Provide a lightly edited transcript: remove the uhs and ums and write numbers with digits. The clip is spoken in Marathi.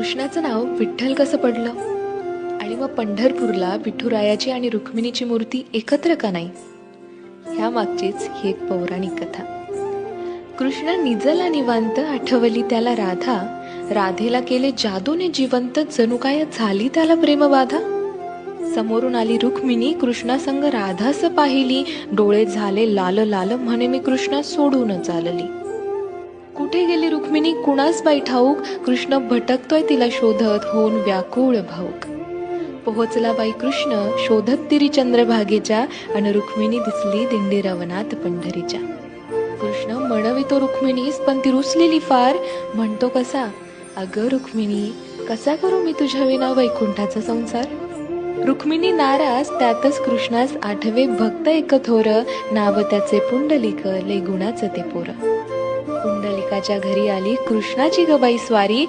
कृष्णाचं नाव विठ्ठल कसं पडलं आणि मग पंढरपूरला विठुरायाची आणि रुक्मिणीची मूर्ती एकत्र का नाही? ह्या मागचीच ही एक पौराणिक कथा. कृष्ण निजला निवांत, आठवली त्याला राधा. राधेला केले जादूने जिवंत, जणू काय झाली त्याला प्रेमबाधा. समोरून आली रुक्मिणी, कृष्णासंग राधास पाहिली. डोळे झाले लाल लाल, म्हणे मी कृष्णा सोडून चालली. कुठे गेली रुक्मिणी कुणास बाई ठाऊक, कृष्ण भटकतोय तिला शोधत, होऊन व्याकुळ भाऊक. पोहोचला बाई कृष्ण शोधत तिरी चंद्रभागेच्या, अन रुक्मिणी दिसली दिंडी रवनात पंढरीच्या. कृष्ण म्हणवितो रुक्मिणीस, पण ती रुसलेली फार. म्हणतो कसा, अगं रुक्मिणी कसा करू मी तुझ्या विना वैकुंठाचा संसार. रुक्मिणी नाराज, त्यातच कृष्णास आठवे भक्त एक थोर, नाव त्याचे पुंडलिक, लय गुणाचं ते पोर. पुंडलिकाच्या घरी आली कृष्णाची गबाई स्वारी.